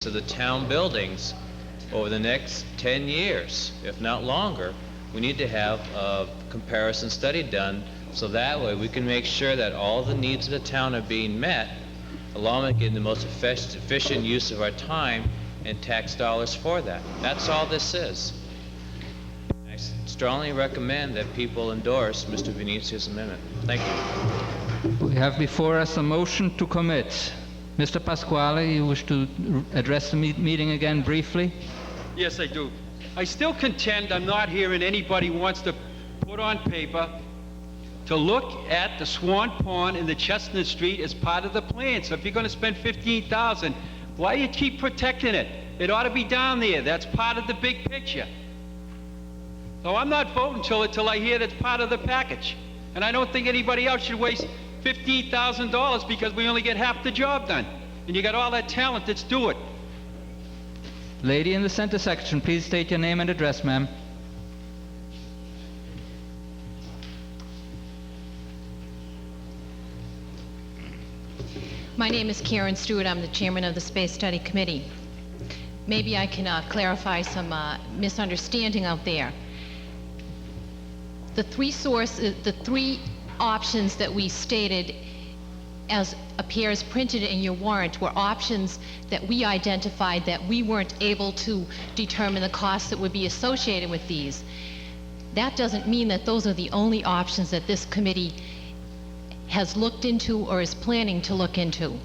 of the town buildings over the next 10 years, if not longer. We need to have a comparison study done so that way we can make sure that all the needs of the town are being met, along with getting the most efficient use of our time and tax dollars for that. That's all this is. I strongly recommend that people endorse Mr. Venetia's amendment. Thank you. We have before us a motion to commit. Mr. Pasquale, you wish to address the meeting again briefly? Yes, I do. I still contend I'm not hearing anybody wants to put on paper to look at the Swan Pond and the Chestnut Street as part of the plan. So if you're going to spend $15,000, why you keep protecting it? It ought to be down there. That's part of the big picture. So I'm not voting till I hear that's part of the package. And I don't think anybody else should waste $15,000 because we only get half the job done. And you got all that talent, let's do it. Lady in the center section, please state your name and address, ma'am. My name is Karen Stewart. I'm the chairman of the Space Study Committee. Maybe I can clarify some misunderstanding out there. The three options that we stated as appears printed in your warrant were options that we identified that we weren't able to determine the costs that would be associated with these. That doesn't mean that those are the only options that this committee has looked into or is planning to look into.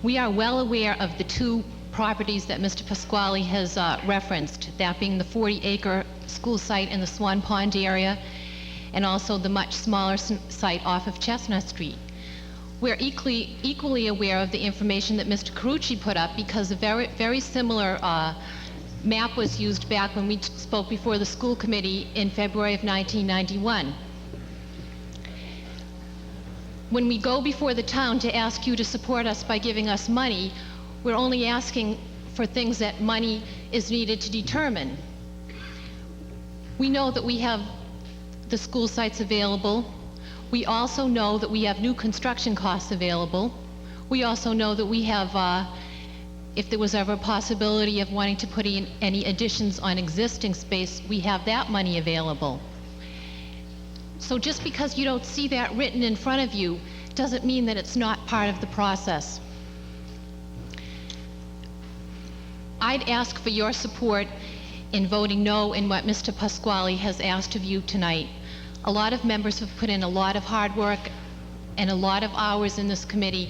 We are well aware of the two properties that Mr. Pasquale has referenced, that being the 40-acre school site in the Swan Pond area and also the much smaller site off of Chestnut Street. We're equally aware of the information that Mr. Carucci put up because a very similar map was used back when we spoke before the school committee in February of 1991. When we go before the town to ask you to support us by giving us money, we're only asking for things that money is needed to determine. We know that we have the school sites available. We also know that we have new construction costs available. We also know that we have, if there was ever a possibility of wanting to put in any additions on existing space, we have that money available. So just because you don't see that written in front of you doesn't mean that it's not part of the process. I'd ask for your support in voting no in what Mr. Pasquale has asked of you tonight. A lot of members have put in a lot of hard work and a lot of hours in this committee.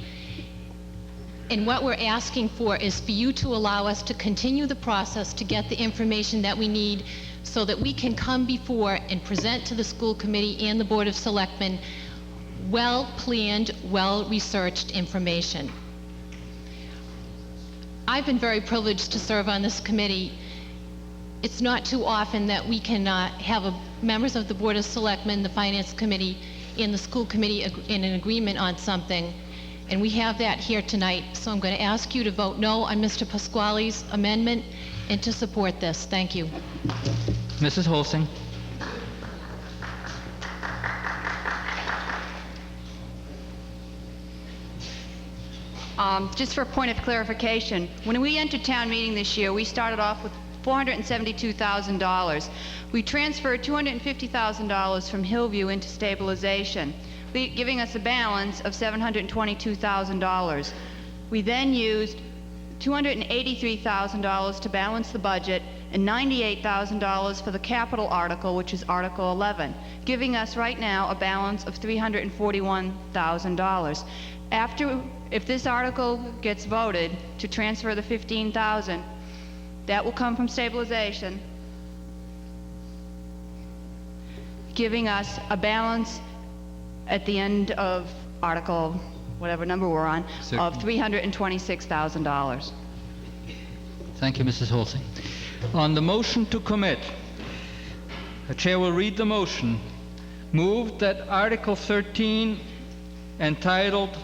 And what we're asking for is for you to allow us to continue the process to get the information that we need so that we can come before and present to the school committee and the Board of Selectmen well-planned, well-researched information. I've been very privileged to serve on this committee. It's not too often that we can have members of the Board of Selectmen, the Finance Committee, and the School Committee in an agreement on something, and we have that here tonight. So I'm going to ask you to vote no on Mr. Pasquale's amendment and to support this. Thank you. Mrs. Holsing. Just for a point of clarification, when we entered town meeting this year, we started off with $472,000. We transferred $250,000 from Hillview into stabilization, giving us a balance of $722,000. We then used $283,000 to balance the budget and $98,000 for the capital article, which is Article 11, giving us right now a balance of $341,000. If this article gets voted to transfer the $15,000, that will come from stabilization, giving us a balance at the end of Article, whatever number we're on, of $326,000. Thank you, Mrs. Holsing. On the motion to commit, the chair will read the motion. Moved that Article 13, entitled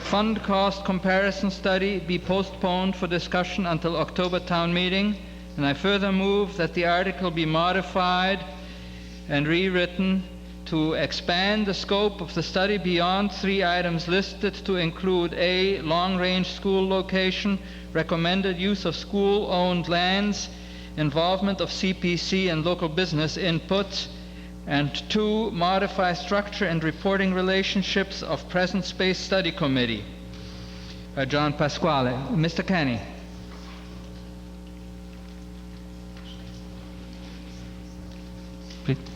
Fund Cost Comparison Study, be postponed for discussion until October town meeting, and I further move that the article be modified and rewritten to expand the scope of the study beyond 3 items listed to include A, long-range school location, recommended use of school-owned lands, involvement of CPC and local business input, and 2, modify structure and reporting relationships of present space study committee. John Pasquale. Mr. Kenny.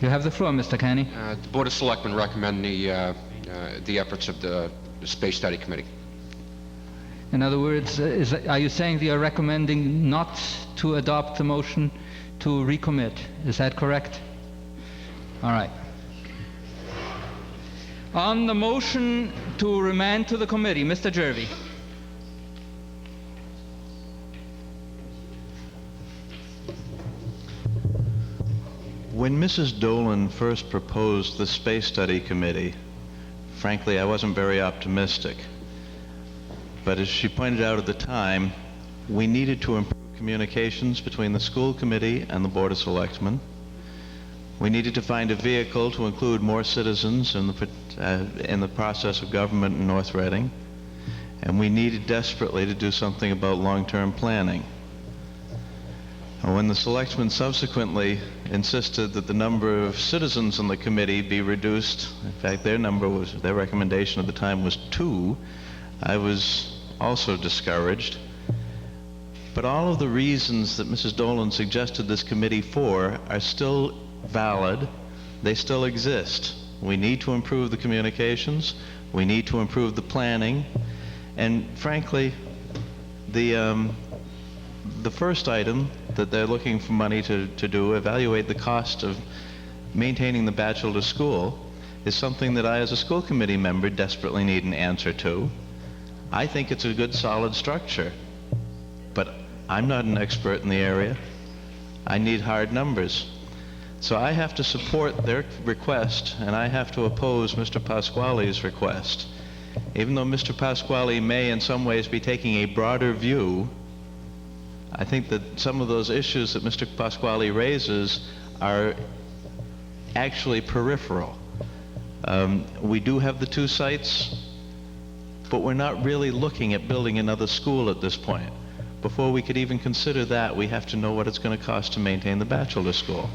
You have the floor, Mr. Kenny. The Board of Selectmen recommend the efforts of the Space Study Committee. In other words, are you saying that you're recommending not to adopt the motion to recommit? Is that correct? All right. On the motion to remand to the committee, Mr. Jervy. When Mrs. Dolan first proposed the Space Study Committee, frankly, I wasn't very optimistic. But as she pointed out at the time, we needed to improve communications between the school committee and the Board of Selectmen. We needed to find a vehicle to include more citizens in the process of government in North Reading. And we needed desperately to do something about long-term planning. When the selectmen subsequently insisted that the number of citizens on the committee be reduced, in fact their recommendation at the time was 2, I was also discouraged. But all of the reasons that Mrs. Dolan suggested this committee for are still valid. They still exist. We need to improve the communications. We need to improve the planning. And frankly, the first item that they're looking for money to do, evaluate the cost of maintaining the bachelor school, is something that I, as a school committee member, desperately need an answer to. I think it's a good, solid structure, but I'm not an expert in the area. I need hard numbers. So I have to support their request, and I have to oppose Mr. Pasquale's request. Even though Mr. Pasquale may in some ways be taking a broader view, I think that some of those issues that Mr. Pasquale raises are actually peripheral. We do have the 2 sites, but we're not really looking at building another school at this point. Before we could even consider that, we have to know what it's going to cost to maintain the bachelor school.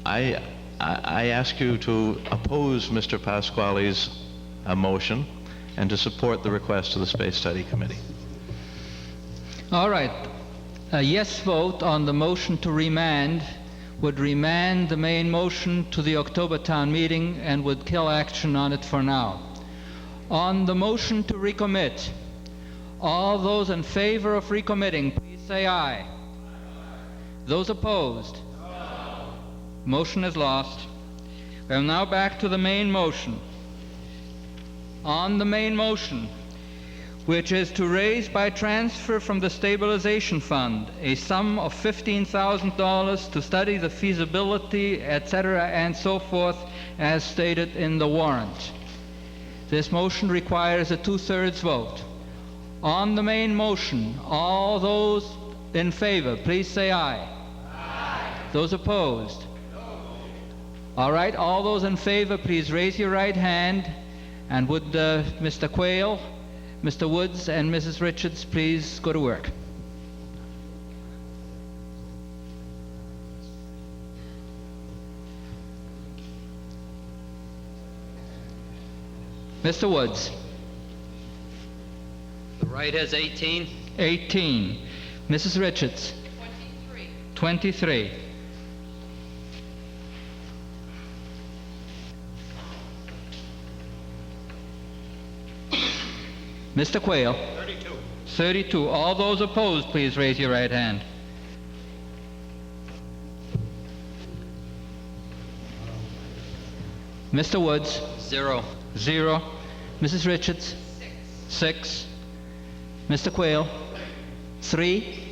I ask you to oppose Mr. Pasquale's motion and to support the request of the Space Study Committee. All right. A yes vote on the motion to remand would remand the main motion to the October town meeting and would kill action on it for now. On the motion to recommit, all those in favor of recommitting, please say aye. Those opposed? No. Motion is lost. We are now back to the main motion. On the main motion, which is to raise by transfer from the stabilization fund a sum of $15,000 to study the feasibility, etc., and so forth, as stated in the warrant. This motion requires a 2/3 vote. On the main motion, all those in favor, please say aye. Aye. Those opposed? No. All right, all those in favor, please raise your right hand. And would Mr. Quayle, Mr. Woods, and Mrs. Richards please go to work? Mr. Woods. The right has 18. 18. Mrs. Richards. 23. Mr. Quayle. 32. 32. All those opposed, please raise your right hand. Mr. Woods. 0. 0. Mrs. Richards. 6. Mr. Quayle. 3.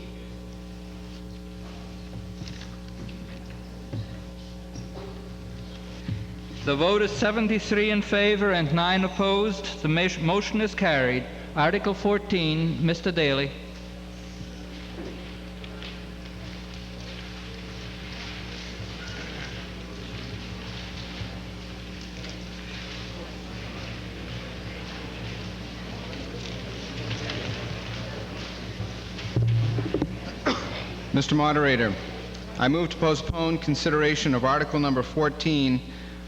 The vote is 73 in favor and 9 opposed. The motion is carried. Article 14, Mr. Daly. Mr. Moderator, I move to postpone consideration of Article number 14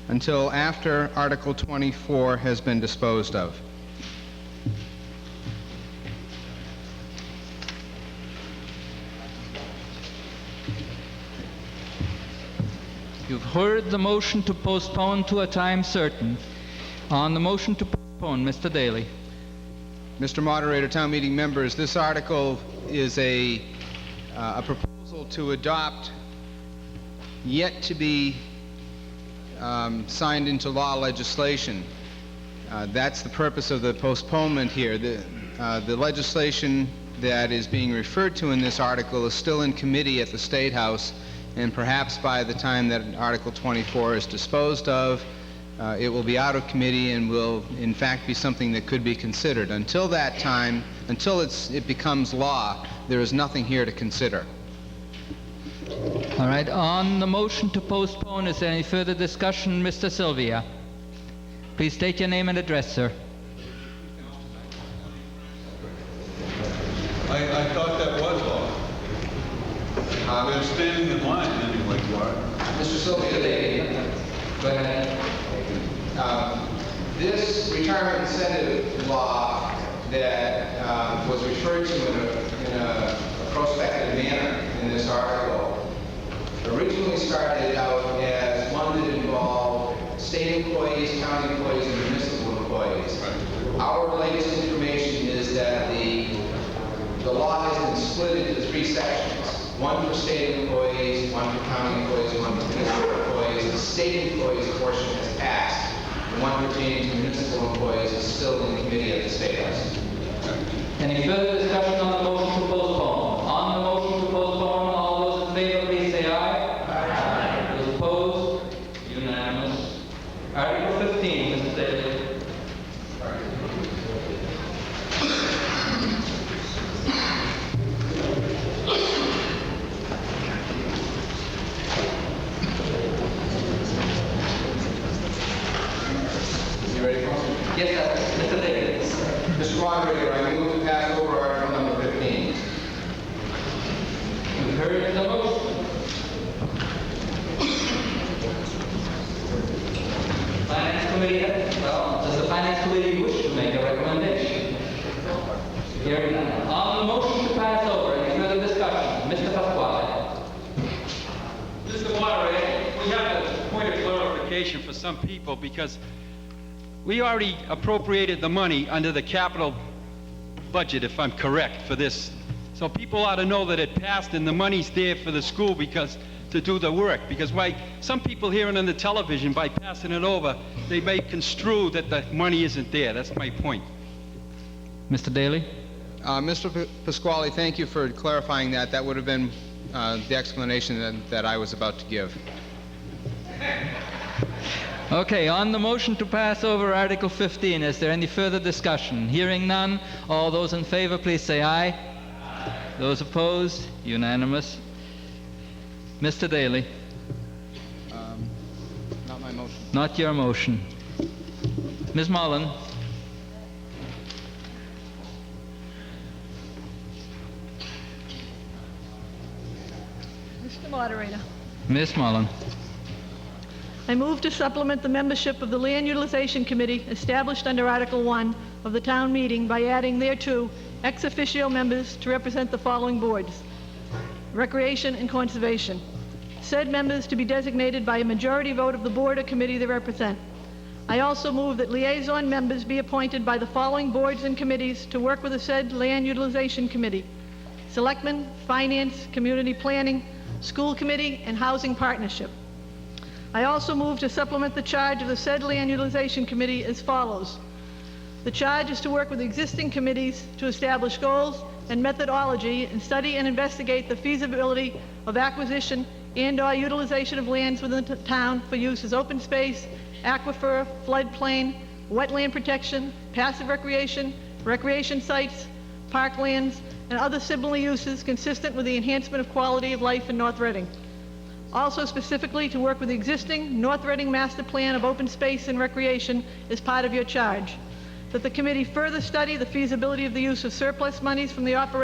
until after Article 24 has been disposed of. You've heard the motion to postpone to a time certain. On the motion to postpone, Mr. Daly. Mr. Moderator, town meeting members, this article is a proposal to adopt yet to be signed into law legislation. That's the purpose of the postponement here. The legislation that is being referred to in this article is still in committee at the State House, and perhaps by the time that Article 24 is disposed of, it will be out of committee and will in fact be something that could be considered. Until that time, until it becomes law, there is nothing here to consider. All right, on the motion to postpone, is there any further discussion? Mr. Sylvia. Please state your name and address, sir. I thought that was law. They're standing in line anyway, Clark. Mr. Sylvia, go ahead. This retirement incentive law that was referred to in a prospective manner in this article originally started out as one that involved state employees, county employees, and municipal employees. Our latest information is that the law has been split into 3 sections. One for state employees, one for county employees, and one for municipal employees. The state employees portion has passed. The one pertaining to municipal employees is still in committee at the State House. Any further discussion on the motion to postpone? On the motion to postpone, all those in favor, please say aye. Aye. Those opposed? Unanimous. Article 15, Mr. Daly. Yes, sir. Mr. Daly. Mr. Moderator, I move to pass over Article number 15. You've heard the motion. Finance Committee, well, does the Finance Committee wish to make a recommendation? Hearing none. On the motion to pass over, any further discussion? Mr. Pasquale. Mr. Moderator, we have a point of clarification for some people because we already appropriated the money under the capital budget, if I'm correct, for this. So people ought to know that it passed and the money's there for the school to do the work. Because some people hearing on the television, by passing it over, they may construe that the money isn't there. That's my point. Mr. Daly. Mr. Pasquale, thank you for clarifying that. That would have been the explanation that I was about to give. Okay, on the motion to pass over Article 15, is there any further discussion? Hearing none, all those in favor, please say aye. Aye. Those opposed, unanimous. Mr. Daly. Not my motion. Not your motion. Ms. Mullen. Mr. Moderator, Ms. Mullen. I move to supplement the membership of the Land Utilization Committee established under Article 1 of the town meeting by adding thereto ex officio members to represent the following boards: Recreation and Conservation. Said members to be designated by a majority vote of the board or committee they represent. I also move that liaison members be appointed by the following boards and committees to work with the said Land Utilization Committee: Selectmen, Finance, Community Planning, School Committee, and Housing Partnership. I also move to supplement the charge of the said Land Utilization Committee as follows. The charge is to work with existing committees to establish goals and methodology and study and investigate the feasibility of acquisition and/or utilization of lands within the town for use as open space, aquifer, floodplain, wetland protection, passive recreation, recreation sites, parklands, and other similar uses consistent with the enhancement of quality of life in North Reading. Also specifically to work with the existing North Reading Master Plan of Open Space and Recreation as part of your charge. That the committee further study the feasibility of the use of surplus monies from the operation